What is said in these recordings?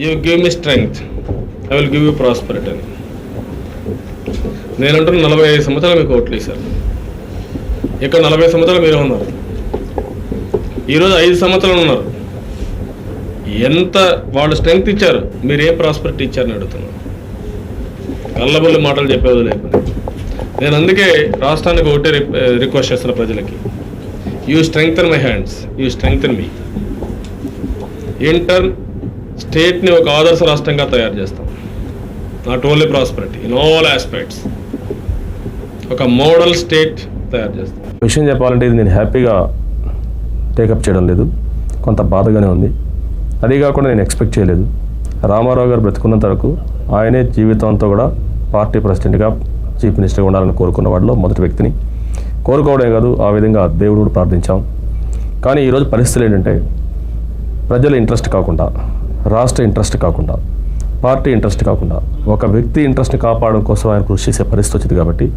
You give me strength, I will give you prosperity అని. నేనంటున్న 45 సంవత్సరాలు మీకు ఓట్లు వేశారు, ఇక్కడ 40 సంవత్సరాలు మీరే ఉన్నారు, ఈరోజు 5 సంవత్సరాలు ఉన్నారు. ఎంత వాళ్ళు స్ట్రెంగ్త్ ఇచ్చారు, మీరు ఏం ప్రాస్పరిటీ ఇచ్చారని అడుగుతున్నాను. కళ్ళబొల్లి మాటలు చెప్పేది లేకుండా నేను అందుకే రాష్ట్రానికి ఒకటే రిక్వెస్ట్ చేస్తున్న ప్రజలకి, you strengthen my hands, you strengthen me. ఇంటర్న్ స్టేట్ని ఒక ఆదర్శ రాష్ట్రంగా తయారు చేస్తాం, not only prosperity in all aspects, ఒక మోడల్ స్టేట్ తయారు చేస్తాం. విషయం చెప్పాలంటే ఇది నేను హ్యాపీగా టేకప్ చేయడం లేదు, కొంత బాధగానే ఉంది. అదే కాకుండా నేను ఎక్స్పెక్ట్ చేయలేదు. రామారావు గారు బ్రతుకున్నంత వరకు ఆయనే జీవితంతో కూడా పార్టీ ప్రెసిడెంట్గా చీఫ్ మినిస్టర్గా ఉండాలని కోరుకున్న వాడిలో మొదటి వ్యక్తిని. కోరుకోవడమే కాదు, ఆ విధంగా దేవుడు కూడా ప్రార్థించాం. కానీ ఈరోజు పరిస్థితులు ఏంటంటే ప్రజల ఇంట్రెస్ట్ కాకుండా, రాష్ట్ర ఇంట్రెస్ట్ కాకుండా, పార్టీ ఇంట్రెస్ట్ కాకుండా ఒక వ్యక్తి ఇంట్రెస్ట్ని కాపాడడం కోసం ఆయన కృషి చేసే పరిస్థితి వచ్చింది. కాబట్టి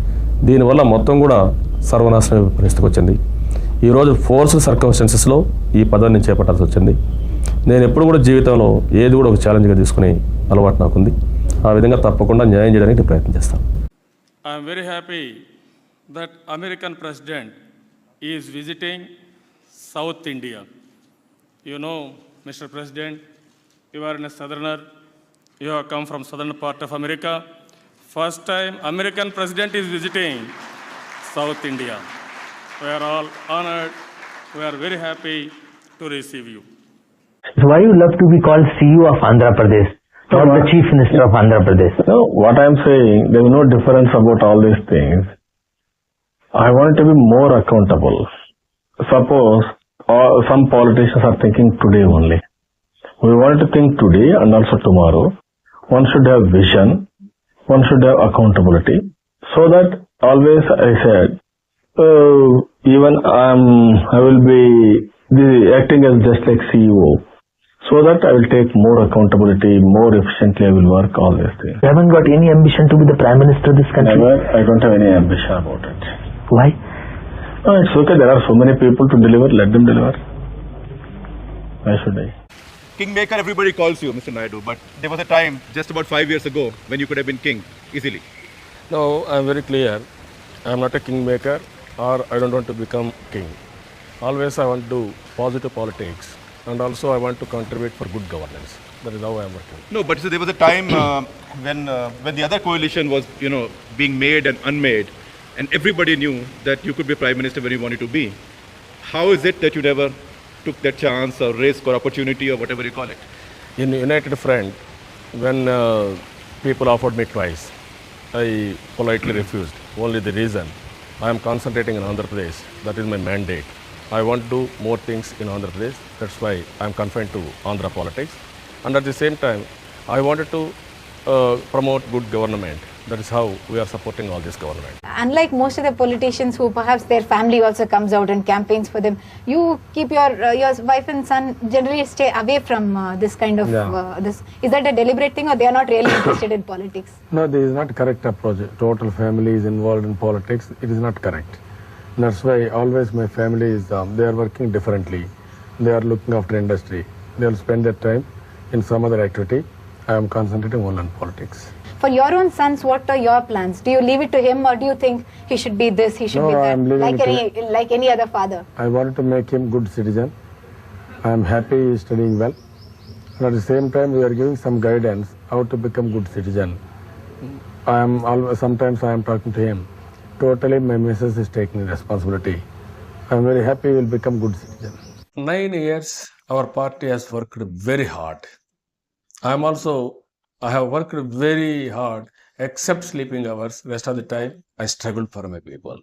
దీనివల్ల మొత్తం కూడా సర్వనాశనం పరిస్థితికి వచ్చింది. ఈరోజు ఫోర్స్డ్ సర్కమ్స్టెన్సెస్లో ఈ పదవిని నేను చేపట్టాల్సి వచ్చింది. నేను ఎప్పుడు కూడా జీవితంలో ఏది కూడా ఒక ఛాలెంజ్గా తీసుకునే అలవాటు నాకుంది. ఆ విధంగా తప్పకుండా న్యాయం చేయడానికి నేను ప్రయత్నం చేస్తాను. I'm very happy that American president is visiting South India. You know Mister President, you are in a southerner, you have come from southern part of America. First time American president is visiting South India. We are all honored. We are very happy to receive you. So why you love to be called CEO of Andhra Pradesh, not the Chief Minister of Andhra Pradesh? No, what I am saying, there is no difference about all these things. I want to be more accountable. Suppose some politicians are thinking today only. We want to think today and also tomorrow. One should have vision. One should have accountability. So that always I said, even I will be acting as just like CEO, so that I will take more accountability, more efficiently I will work, all these things. You haven't got any ambition to be the Prime Minister of this country? Never, I don't have any ambition about it. Why? No, it's okay, there are so many people to deliver, let them deliver. Why should I? Kingmaker, everybody calls you, Mr. Naidu, but there was a time just about 5 years ago when you could have been king easily. No, I am very clear. I am not a kingmaker, or I don't want to become king. Always I want to do positive politics, and also I want to contribute for good governance. That is how I am working. No, but so there was a time when the other coalition was, being made and unmade, and everybody knew that you could be prime minister when you wanted to be. How is it that you never took that chance or risk or opportunity or whatever you call it? In United Front, when people offered me twice, I politely refused. Only the reason I am concentrating in Andhra Pradesh. That is my mandate. I want to do more things in Andhra Pradesh. That's why I am confined to Andhra politics. And at the same time, I wanted to promote good government. That is how we are supporting all this government. Unlike most of the politicians who perhaps their family also comes out and campaigns for them, you keep your wife and son generally stay away from this kind of this. Is that a deliberate thing, or they are not really interested in politics? No, this is not correct approach. Total family is involved in politics. It is not correct. That's why always my family is they are working differently. They are looking after industry. They will spend their time in some other activity. I am concentrating only on politics. For your own sons, what are your plans? Do you leave it to him, or do you think he should be this, he should be I that, am leaving like any other father? I wanted to make him good citizen. I am happy he is studying well. And at the same time, we are giving some guidance how to become good citizen. Sometimes I am talking to him. Totally, my missus is taking responsibility. I am very happy he will become good citizen. 9 years, our party has worked very hard. I have worked very hard, except sleeping hours. Rest of the time, I struggled for my people.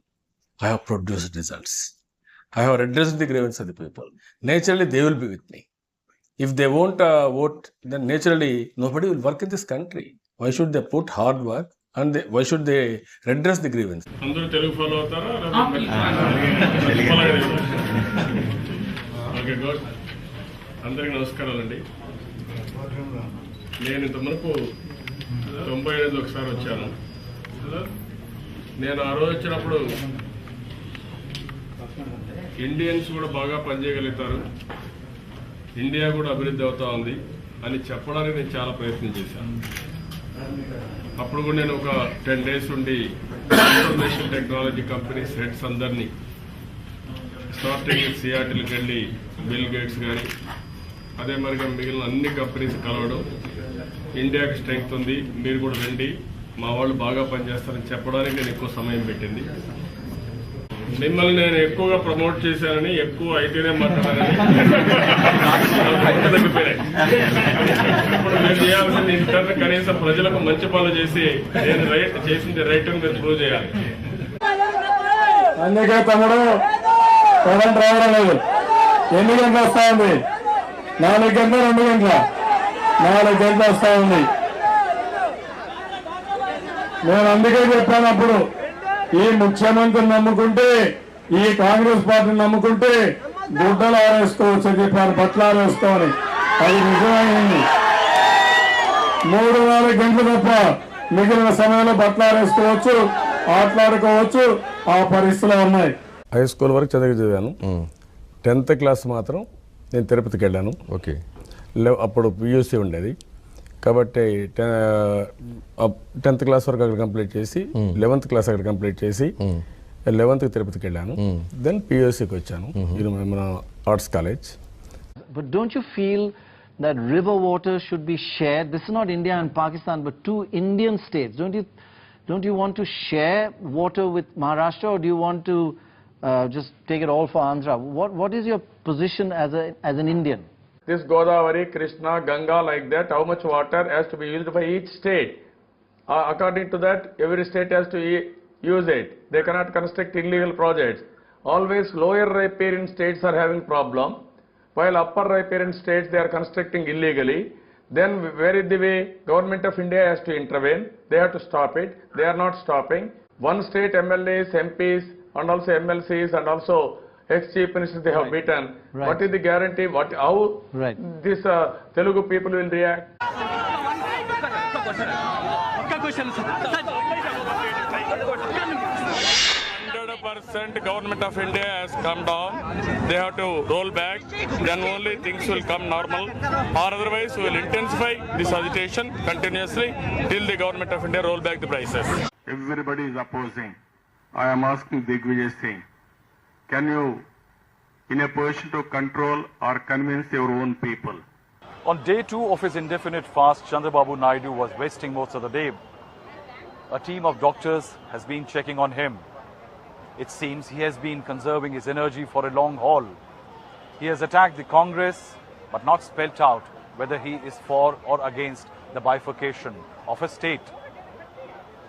I have produced results. I have addressed the grievances of the people. Naturally, they will be with me. If they won't vote, then naturally, nobody will work in this country. Why should they put hard work, and why should they redress the grievance? అందరూ Telugu follow అవుతారా? Okay, good. అందరికీ నమస్కారాలండి. నేను ఇంత మునుపు 95 ఒకసారి వచ్చాను. నేను ఆ రోజు వచ్చినప్పుడు ఇండియన్స్ కూడా బాగా పనిచేయగలుగుతారు, ఇండియా కూడా అభివృద్ధి అవుతా ఉంది అని చెప్పడానికి నేను చాలా ప్రయత్నం చేశాను. అప్పుడు కూడా నేను ఒక 10 days ఉండి ఇన్ఫర్మేషన్ టెక్నాలజీ కంపెనీస్ హెడ్స్ అందరినీ స్టార్టింగ్ సియాటిల్కి వెళ్ళి బిల్ గేట్స్ కానీ అదే మరిగా మిగిలిన అన్ని కంపెనీస్ కలవడం, ఇండియాకి స్ట్రెంగ్త్ ఉంది, మీరు కూడా రండి, మా వాళ్ళు బాగా పనిచేస్తారని చెప్పడానికి నేను ఎక్కువ సమయం పెట్టింది. మిమ్మల్ని నేను ఎక్కువగా ప్రమోట్ చేశానని, ఎక్కువ అయితేనే మాట్లాడాలని తగ్గిపోయాయి. ఇప్పుడు మీరు చేయాల్సింది ఇంటర్ కనీసం ప్రజలకు మంచి పనులు చేసి నేను చేసింది రైట్ అని మీరు ప్రూవ్ చేయాలి. అందుకే తమ్ముడు కరెంట్ రావడం లేదు. ఎన్ని గంటలు వస్తా ఉంది? 4 గంటల 2 గంటల 4 గంటలు వస్తా ఉంది. నేను అందుకే చెప్పాను అప్పుడు, ఈ ముఖ్యమంత్రిని నమ్ముకుంటే, ఈ కాంగ్రెస్ పార్టీని నమ్ముకుంటే గుడ్డలు ఆరేసుకోవచ్చు అని చెప్పాను, బట్టలు ఆరేసుకోవాలి. అది నిజమైంది. 3-4 గంటలు తప్ప మిగిలిన సమయంలో బట్టలు ఆరేసుకోవచ్చు, ఆటలాడుకోవచ్చు. ఆ పరిస్థితులు ఉన్నాయి. హై స్కూల్ వరకు చదివాను. 10th క్లాస్ మాత్రం నేను తిరుపతికి వెళ్ళాను. ఓకే. అప్పుడు పియూసీ ఉండేది కాబట్టి 10th క్లాస్ వరకు అక్కడ కంప్లీట్ చేసి 11th క్లాస్ అక్కడ కంప్లీట్ చేసి 11th తిరుపతికి వెళ్ళాను. దెన్ పియూసీకి వచ్చాను, ఇది మన arts college. But don't you feel that river water should be shared? This is not India and Pakistan, but 2 Indian states. Don't you want to share water with Maharashtra, or do you want to just take it all for Andhra? What is your position as an Indian? This Godavari, Krishna, Ganga, like that, how much water has to be used by each state? According to that, every state has to use it. They cannot construct illegal projects. Always lower riparian states are having problem, while upper riparian states they are constructing illegally. Then where is the way? Government of India has to intervene. They have to stop it. They are not stopping. One state MLAs, MPs, and also MLCs, and also ex-chief ministers they have beaten. Right. What is the guarantee? How Right. this Telugu people will react? 100% government of India has come down. They have to roll back. Then only things will come normal. Or otherwise, we will intensify this agitation continuously till the government of India roll back the prices. Everybody is opposing. I am asking Digvijay Singh, can you, in a position to control or convince your own people? On day 2 of his indefinite fast, Chandrababu Naidu was wasting most of the day. A team of doctors has been checking on him. It seems he has been conserving his energy for a long haul. He has attacked the Congress, but not spelled out whether he is for or against the bifurcation of a state.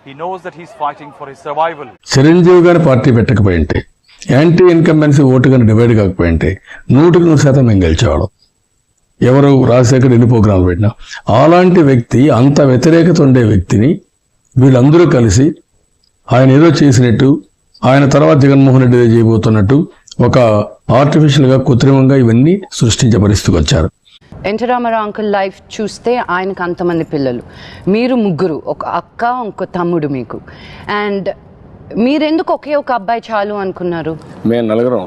He knows that he is fighting for his survival. Chiranjeevi గారి party పెట్టకపోయింటే, anti incumbency vote కానీ divide కాకపోయింటే 100% మేము గెలిచేవాళ్ళం. ఎవరు రాజశేఖర్ ఎన్ని ప్రోగ్రాంలు పెట్టినా. అలాంటి వ్యక్తి, అంత వ్యతిరేకత ఉండే వ్యక్తిని వీళ్ళందరూ కలిసి ఆయన ఏదో చేసినట్టు, ఆయన తర్వాత జగన్మోహన్ రెడ్డి చేయబోతున్నట్టు ఒక ఆర్టిఫిషియల్గా, కృత్రిమంగా ఇవన్నీ సృష్టించే పరిస్థితికి వచ్చారు. ఎన్టీ రామారావు అంకుల్ లైఫ్ చూస్తే ఆయనకు అంతమంది పిల్లలు, మీరు 3, ఒక అక్క, ఇంకో తమ్ముడు మీకు. అండ్ మీరెందుకు ఒకే ఒక అబ్బాయి చాలు అనుకున్నారు? మేము నలుగురం,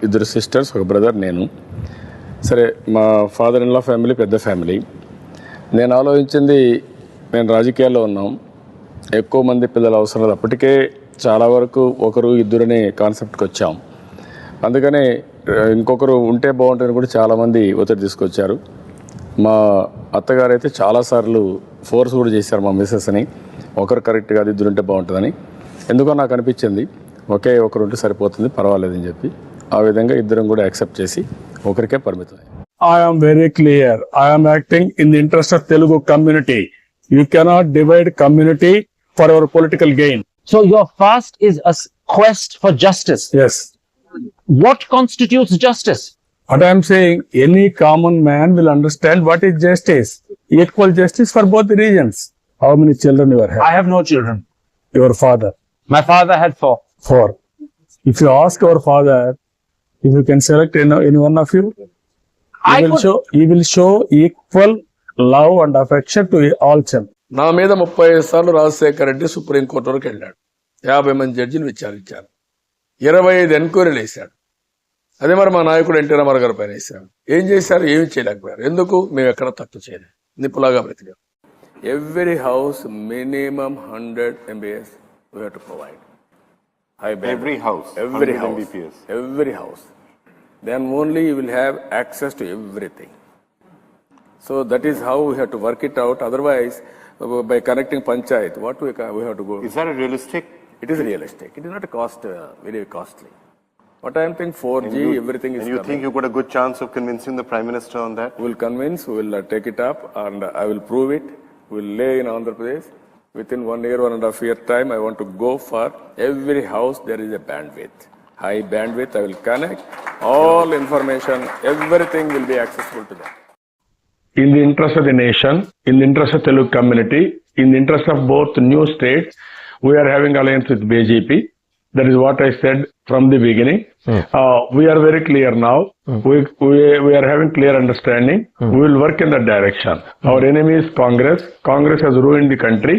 ఇద్దరు సిస్టర్స్, ఒక బ్రదర్, నేను. సరే, మా ఫాదర్ ఇన్ లా ఫ్యామిలీ పెద్ద ఫ్యామిలీ. నేను ఆలోచించింది, నేను రాజకీయాల్లో ఉన్నాం, ఎక్కువ మంది పిల్లలు అవసరం లేదు. అప్పటికే చాలా వరకు 1, 2 అనే కాన్సెప్ట్కి వచ్చాం. అందుకనే ఇంకొకరు ఉంటే బాగుంటుందని కూడా చాలామంది ఒత్తిడి తీసుకొచ్చారు. మా అత్తగారు అయితే చాలాసార్లు ఫోర్స్ కూడా చేశారు మా మిస్సెస్ని, ఒకరు కరెక్ట్గా అది 2 ఉంటే బాగుంటుందని. ఎందుకో నాకు అనిపించింది ఒకే ఒకరు ఉంటే సరిపోతుంది, పర్వాలేదని చెప్పి ఆ విధంగా ఇద్దరం కూడా యాక్సెప్ట్ చేసి ఒకరికే పరిమితం. I am very clear. I am acting in the interest of Telugu community. You cannot divide community for our political gain. So your fast is a quest for justice. Yes. What constitutes justice? What I am saying, any common man will understand what is justice. Equal justice for both the regions. How many children you are having? I have no children. Your father? My father had 4. 4. If you ask our father, if you can select any one of you, he will show equal love and affection to all children. నా మీద 35 సార్లు Rajasekhar Reddy supreme court వరకు వెళ్ళాడు. 50 మంది జడ్జిని విచారించారు. 25 ఎంక్వైరీలు వేశాడు. అదే మరి మా నాయకుడు ఎన్టీ రామారావు గారి పైన వేసాం. ఏం చేశారు? ఏమి చేయలేకపోయారు. ఎందుకు? మేము ఎక్కడ తక్కువ చేయలేదు, నిప్పులాగా బ్రతికాం. Every house minimum 100 MBPS we have to provide. High bandwidth. Every house. Every 100 house. Mbps. Every house. Then only you will have access to everything. So that is how we have to work it out. Otherwise, by connecting panchayat, what we have to go? Is that realistic? It is realistic. It is not a cost very costly. What I am thinking 4G, everything is. And you coming. think you got a good chance of convincing the Prime Minister on that? We will convince. We will take it up, and I will prove it. We will lay in Andhra Pradesh. Within 1 year, 1.5 year time, I want to go for every house there is a bandwidth. High bandwidth, I will connect. All information, everything will be accessible to them. In the interest of the nation, in the interest of Telugu community, in the interest of both new states, we are having alliance with BJP. That is what I said from the beginning. We are very clear now. We are having clear understanding. We will work in that direction. Our enemy is Congress. Congress has ruined the country.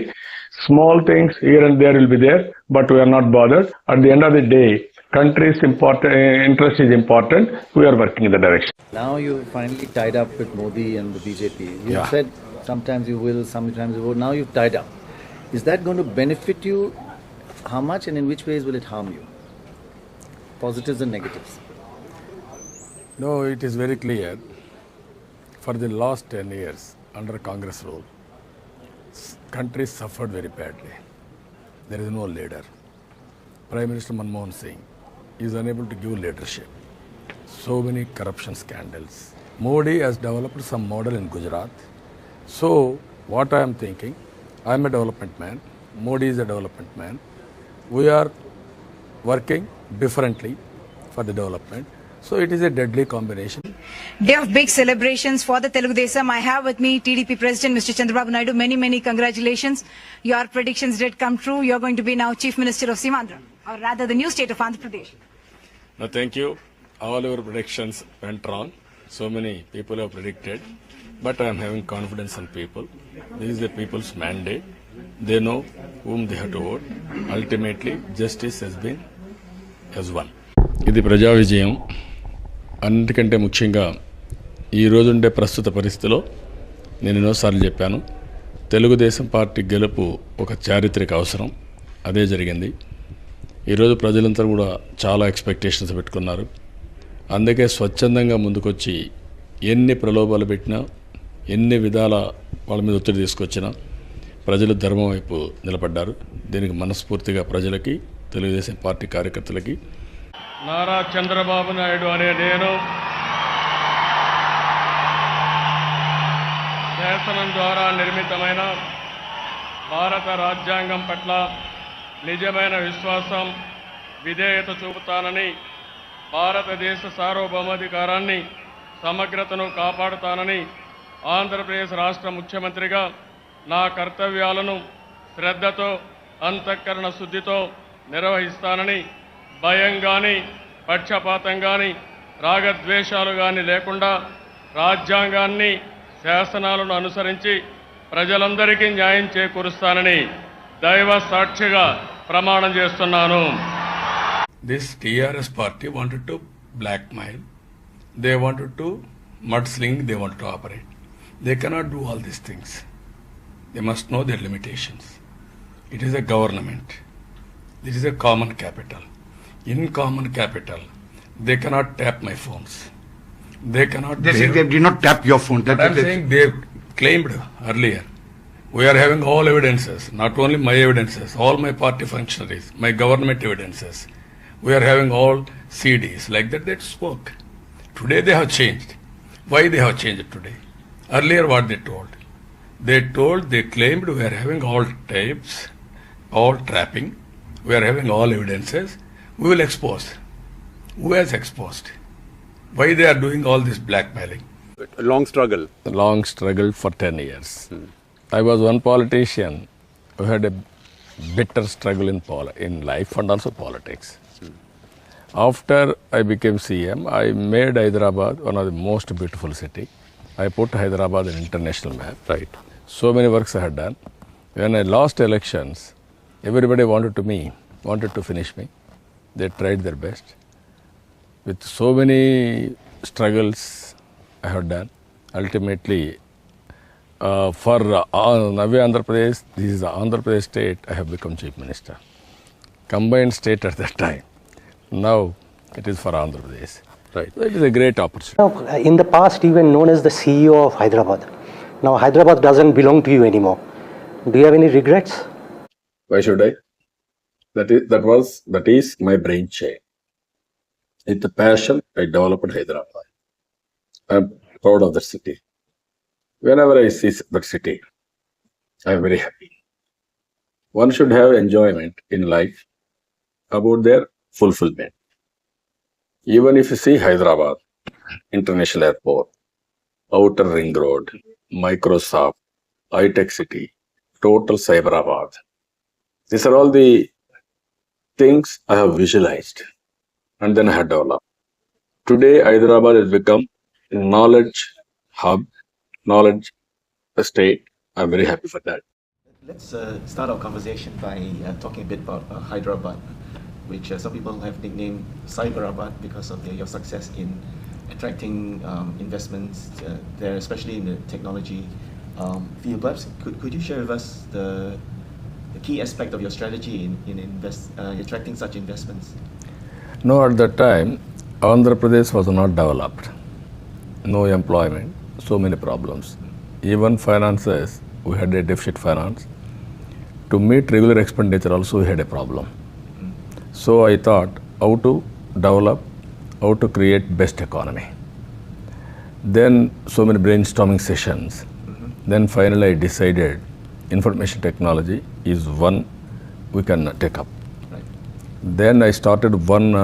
Small things here and there will be there, but we are not bothered. At the end of the day, country's interest is important. We are working in the direction. Now you finally tied up with Modi and the BJP. You said sometimes you will, sometimes you won't. Now you've tied up. Is that going to benefit you? How much and in which ways will it harm you? Positives and negatives. No, it is very clear. For the last 10 years, under Congress rule, country suffered very badly. There is no leader. Prime Minister Manmohan Singh is unable to give leadership. So many corruption scandals. Modi has developed some model in Gujarat. So, what I am thinking, I am a development man, Modi is a development man. We are working differently for the development. So it is a deadly combination. Day of big celebrations for the Telugu Desam. I have with me TDP President Mr. Chandrababu Naidu. Many congratulations. Your predictions did come true. You are going to be now Chief Minister of Simandra, or rather the new state of Andhra Pradesh. No, thank you. All your predictions went wrong. So many people have predicted. But I am having confidence in people. This is the people's mandate. They know whom they have to vote. Ultimately, justice has won. ఇది ప్రజా విజయం. అన్నిటికంటే ముఖ్యంగా ఈరోజు ఉండే ప్రస్తుత పరిస్థితిలో నేను ఎన్నోసార్లు చెప్పాను, తెలుగుదేశం పార్టీ గెలుపు ఒక చారిత్రక అవసరం. అదే జరిగింది. ఈరోజు ప్రజలంతా కూడా చాలా ఎక్స్పెక్టేషన్స్ పెట్టుకున్నారు. అందుకే స్వచ్ఛందంగా ముందుకొచ్చి ఎన్ని ప్రలోభాలు పెట్టినా, ఎన్ని విధాల వాళ్ళ మీద ఒత్తిడి తీసుకొచ్చినా ప్రజలు ధర్మం వైపు నిలబడ్డారు. దీనికి మనస్ఫూర్తిగా ప్రజలకి, తెలుగుదేశం పార్టీ కార్యకర్తలకి, నారా చంద్రబాబు నాయుడు అనే నేను శాసనం ద్వారా నిర్మితమైన భారత రాజ్యాంగం పట్ల నిజమైన విశ్వాసం, విధేయత చూపుతానని, భారతదేశ సార్వభౌమాధికారాన్ని, సమగ్రతను కాపాడుతానని, ఆంధ్రప్రదేశ్ రాష్ట్ర ముఖ్యమంత్రిగా నా కర్తవ్యాలను శ్రద్ధతో, అంతఃకరణ శుద్ధితో నిర్వహిస్తానని, భయం కానీ, పక్షపాతం కానీ, రాగద్వేషాలు కానీ లేకుండా రాజ్యాంగాన్ని, శాసనాలను అనుసరించి ప్రజలందరికీ న్యాయం చేకూరుస్తానని దైవ సాక్షిగా ప్రమాణం చేస్తున్నాను. This TRS party wanted to blackmail. They wanted to mudsling, they wanted to operate. They cannot do all these things. They must know their limitations. It is a government. This is a common capital. In common capital, they cannot tap my phones. They cannot. They say they did not tap your phone. But I'm saying they claimed earlier. We are having all evidences, not only my evidences, all my party functionaries, my government evidences. We are having all CDs like that. They spoke. Today they have changed. Why they have changed today? Earlier what they told? They claimed we are having all tapes, all trapping. We are having all evidences. We will expose. Who has exposed? Why they are doing all this blackmailing? A long struggle. A long struggle for 10 years. I was one politician who had a bitter struggle in life and also politics. After I became CM, I made Hyderabad one of the most beautiful city. I put Hyderabad in international map. Right. So many works I had done. When I lost elections, everybody wanted to finish me. They tried their best. with so many struggles I have done. Ultimately, for Navya Andhra Pradesh, this is the Andhra Pradesh state, I have become Chief Minister. Combined state at that time. Now it is for Andhra Pradesh. Right. So it is a great opportunity. Now, in the past, you were known as the CEO of Hyderabad. Now Hyderabad doesn't belong to you anymore. Do you have any regrets? Why should I? That is my brainchild. With the passion, I developed Hyderabad. I'm proud of that city. Whenever I see that city, I'm very happy. One should have enjoyment in life about their fulfillment. Even if you see Hyderabad, International Airport, Outer Ring Road, Microsoft, high-tech city, total Cyberabad. These are all the things I have visualized and then I have developed. Today, Hyderabad has become a knowledge hub, knowledge state. I'm very happy for that. Let's start our conversation by talking a bit about Hyderabad, which some people have nicknamed Cyberabad because of your success in attracting investments there, especially in the technology field. Perhaps could you share with us the key aspect of your strategy in attracting such investments? No, at that time, Andhra Pradesh was not developed. No employment, so many problems. Even finances, we had a deficit finance. To meet regular expenditure also we had a problem. So I thought how to develop, how to create best economy. Then so many brainstorming sessions. Then finally I decided information technology is one we can take up. Right. Then I started one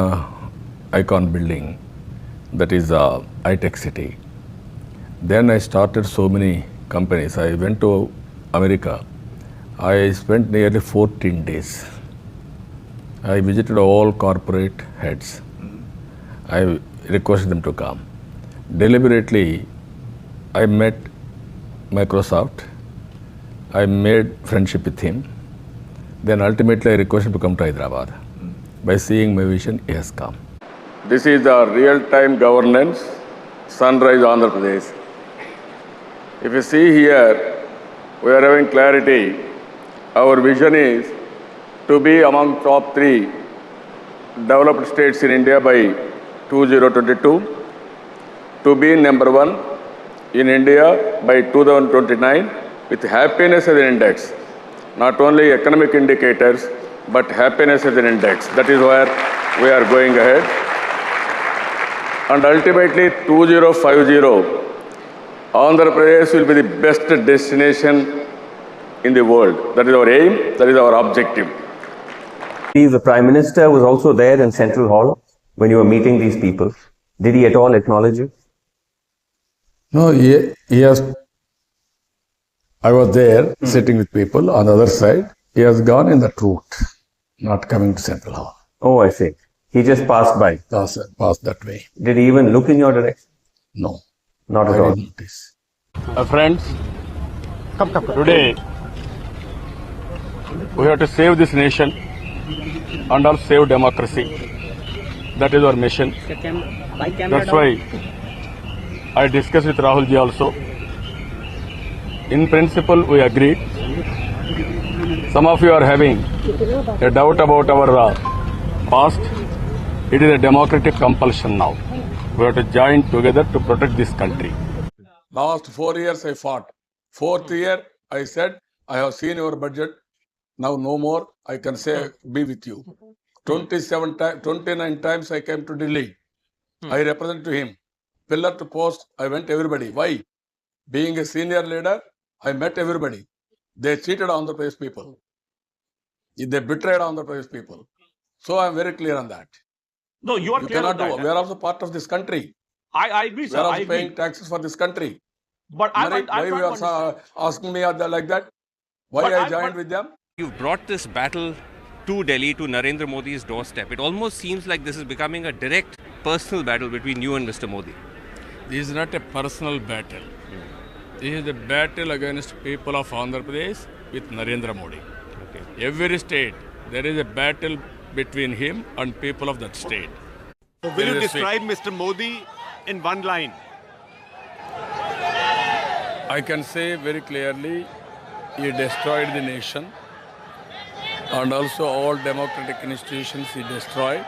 icon building, that is high-tech city. Then I started so many companies. I went to America. I spent nearly 14 days. I visited all corporate heads. I requested them to come. Deliberately, I met Microsoft. I made friendship with him. Then ultimately I requested him to come to Hyderabad. By seeing my vision, he has come. This is the real-time governance, Sunrise Andhra Pradesh. If you see here, we are having clarity. Our vision is to be among top 3 developed states in India by 2022, to be number 1 in India by 2029 with happiness as an index. Not only economic indicators, but happiness as an index. That is where we are going ahead. And ultimately 2050, Andhra Pradesh will be the best destination in the world. That is our aim, that is our objective. The Prime Minister was also there in Central Hall when you were meeting these people. Did he at all acknowledge you? No, he has. I was there sitting with people on the other side. He has gone in that route, not coming to Central Hall. Oh, I see. He just passed by. Passed that way. Did he even look in your direction? No. Not at all. Friends, today we have to save this nation and also save democracy. That is our mission. That's why I discussed with Rahul ji also. In principle, we agreed. Some of you are having a doubt about our past. It is a democratic compulsion now. We have to join together to protect this country. Last 4 years I fought. 4th year I said, I have seen your budget. Now no more. I can say be with you. 29 times I came to Delhi. I represent to him. Pillar to post, I went everybody. Why? Being a senior leader, I met everybody. They cheated Andhra Pradesh people. They betrayed Andhra Pradesh people. So I am very clear on that. No, you are clear cannot on that. do. We are also part of this country. I agree, sir. We are I also agree. paying taxes for this country. But Why you are asking me like that? Why I joined with them? You've brought this battle to Delhi, to Narendra Modi's doorstep. It almost seems like this is becoming a direct personal battle between you and Mr. Modi. This is not a personal battle. This is a battle against people of Andhra Pradesh with Narendra Modi. Every state, there is a battle between him and people of that state. Will you describe Mr. Modi in one line? I can say very clearly, he destroyed the nation and also all democratic institutions he destroyed.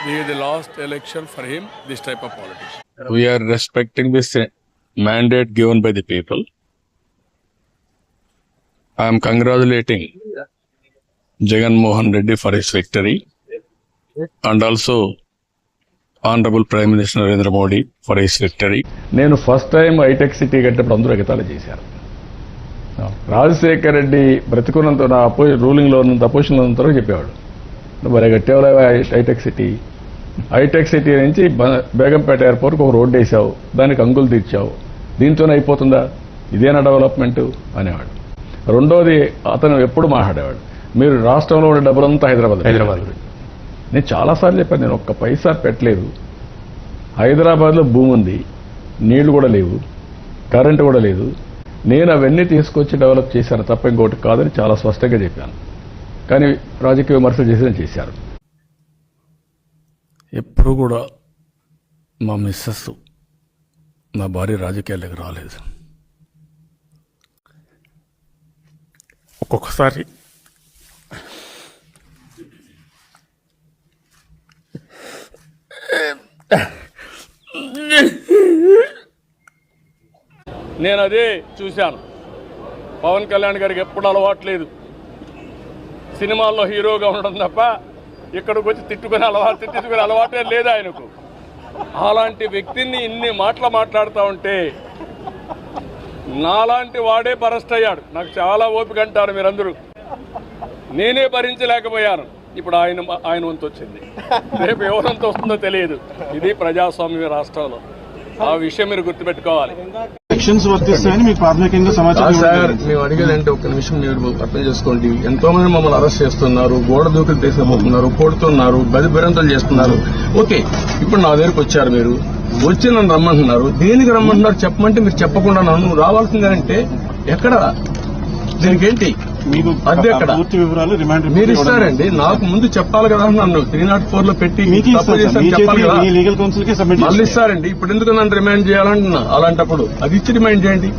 This is the last election for him, this type of politician. We are respecting this mandate given by the people. I am congratulating Jagan Mohan Reddy for his victory and also Honorable Prime Minister Narendra Modi for his victory. నేను first time hitech city కట్టినప్పుడు అందరూ ఎగతాళి చేశారు. రాజశేఖర్ రెడ్డి బ్రతికున్నంత నా రూలింగ్లో ఉన్నంత అపోజిషన్లో ఉన్నంత చెప్పేవాడు, నువ్వు మరి కట్టేవాళ్ళ హైటెక్ సిటీ, హైటెక్ సిటీ నుంచి బేగంపేట ఎయిర్పోర్ట్కి ఒక రోడ్డు వేసావు, దానికి అంగులు తీర్చావు, దీంతోనే అయిపోతుందా, ఇదేనా డెవలప్మెంట్ అనేవాడు. రెండోది అతను ఎప్పుడు మాట్లాడేవాడు, మీరు రాష్ట్రంలో ఉండే డబ్బులంతా హైదరాబాద్. నేను చాలాసార్లు చెప్పాను, నేను ఒక్క పైసా పెట్టలేదు. హైదరాబాద్లో భూమి ఉంది, నీళ్లు కూడా లేవు, కరెంటు కూడా లేదు, నేను అవన్నీ తీసుకొచ్చి డెవలప్ చేశాను తప్ప ఇంకోటి కాదని చాలా స్పష్టంగా చెప్పాను. కానీ రాజకీయ విమర్శలు చేశారు. ఎప్పుడు కూడా మా మిస్సెస్ నా భార్య రాజకీయాలకు రాలేదు. ఒక్కొక్కసారి నేను అదే చూశాను. పవన్ కళ్యాణ్ గారికి ఎప్పుడు అలవాట్లేదు సినిమాల్లో హీరోగా ఉండడం తప్ప ఇక్కడికి వచ్చి తిట్టుకునే అలవాటే లేదు ఆయనకు. అలాంటి వ్యక్తిని ఇన్ని మాటలు మాట్లాడుతూ ఉంటే నాలాంటి వాడే బరస్ట్ అయ్యాడు. నాకు చాలా ఓపిక అంటారు మీరందరూ, నేనే భరించలేకపోయాను. ఇప్పుడు ఆయన వంతు వచ్చింది, రేపు ఎవరంత వస్తుందో తెలియదు. ఇది ప్రజాస్వామ్య రాష్ట్రంలో, ఆ విషయం మీరు గుర్తుపెట్టుకోవాలి. వర్తిస్తాయని మీకు ప్రాథమికంగా సమాచారం సార్, మేము అడిగేదంటే ఒక్క నిమిషం మీరు అర్థం చేసుకోండి. ఎంతో మంది మమ్మల్ని అరెస్ట్ చేస్తున్నారు, గోడ దూకులు తీసుకుపోతున్నారు, కొడుతున్నారు, బెదిరింతలు చేస్తున్నారు. ఓకే, ఇప్పుడు నా దగ్గరకు వచ్చారు, మీరు వచ్చి నన్ను రమ్మంటున్నారు. దేనికి రమ్మంటున్నారు చెప్పమంటే మీరు చెప్పకుండా నన్ను రావాల్సిందంటే ఎక్కడ, దీనికేంటి మీకు అద్దె ఎక్కడ పూర్తి వివరాలు రిమాండ్ మీరు ఇస్తారండి. నాకు ముందు చెప్పాలి కదా, నన్ను 304 లో పెట్టి లీగల్ కౌన్సిల్ కి సబ్మిట్ మళ్ళీ ఇస్తారండి. ఇప్పుడు ఎందుకు నన్ను రిమాండ్ చేయాలంటున్నా? అలాంటప్పుడు అది ఇచ్చి రిమాండ్ చేయండి,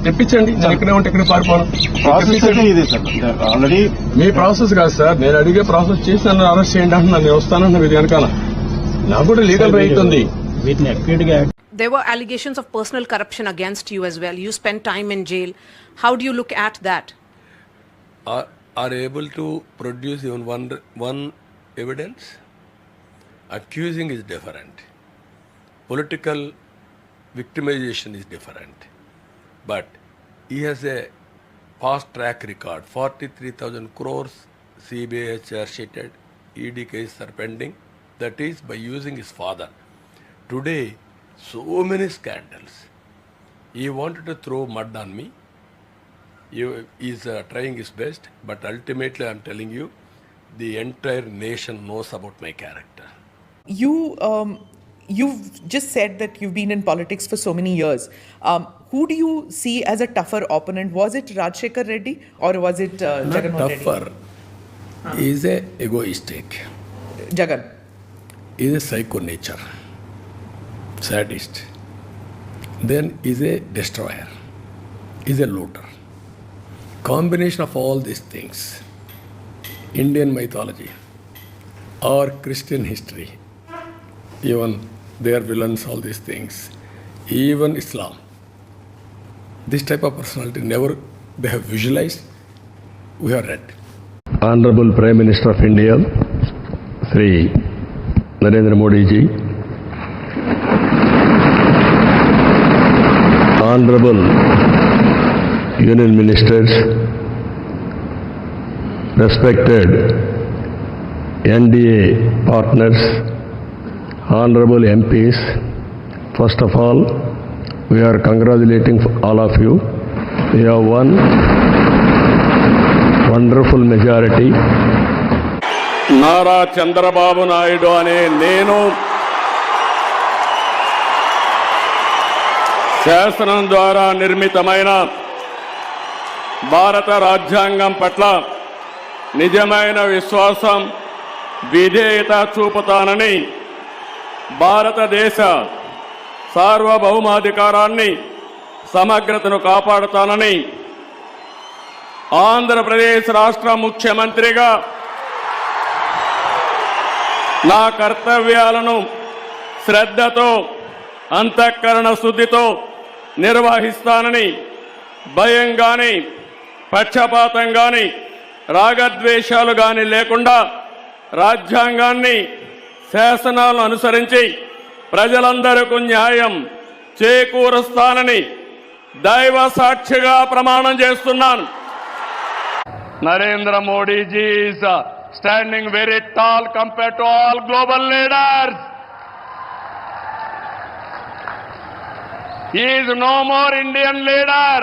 తెప్పించండి. నేను ఇక్కడే ఉంటే ఇక్కడ పారిపోను. ఆల్రెడీ మీ ప్రాసెస్ కాదు సార్, నేను అడిగే ప్రాసెస్ చేసి నన్ను అరెస్ట్ చేయండి అంటున్నా. నేను వస్తానన్నా మీరు వెనకాల, నాకు కూడా లీగల్ రైట్ ఉంది. There were allegations of personal corruption against you as well. You spent time in jail. How do you look at that? Are able to produce even one evidence? Accusing is different. Political victimization is different. But he has a past track record. 43,000 crores CBI has charge sheeted. ED cases are pending. That is by using his father. Today, so many scandals. He wanted to throw mud on me. He is trying his best, but ultimately I'm telling you, the entire nation knows about my character. You've just said that you've been in politics for so many years. Who do you see as a tougher opponent? Was it Rajshekar Reddy or was it Jagan Mohan Reddy? Tougher. He is a egoistic. Jagan. He is a psycho nature, sadist. Then he is a destroyer. He is a looter. Combination of all these things, Indian mythology or Christian history, even they are villains, all these things, even Islam. This type of personality never they have visualized, we have read. Honorable Prime Minister of India, Sri Narendra Modi ji, Honorable Union Ministers, respected NDA partners, Honorable MPs, first of all, we are congratulating all of you. We have won wonderful majority. Nara Chandrababu Naidu అనే నేను శాసనం ద్వారా నిర్మితమైన భారత రాజ్యాంగం పట్ల నిజమైన విశ్వాసం, విధేయత చూపుతానని భారతదేశ సార్వభౌమాధికారాన్ని సమగ్రతను కాపాడుతానని ఆంధ్రప్రదేశ్ రాష్ట్ర ముఖ్యమంత్రిగా నా కర్తవ్యాలను శ్రద్ధతో అంతఃకరణ శుద్ధితో నిర్వహిస్తానని భయం గాని పక్షపాతం గాని రాగద్వేషాలు గాని లేకుండా రాజ్యాంగాన్ని శాసనాలను అనుసరించి ప్రజలందరికీ న్యాయం చేకూరుస్తానని దైవ సాక్షిగా ప్రమాణం చేస్తున్నాను. Narendra Modi ji is standing very tall compare to all global leaders. He is no more Indian leader.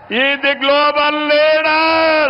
He is the global leader.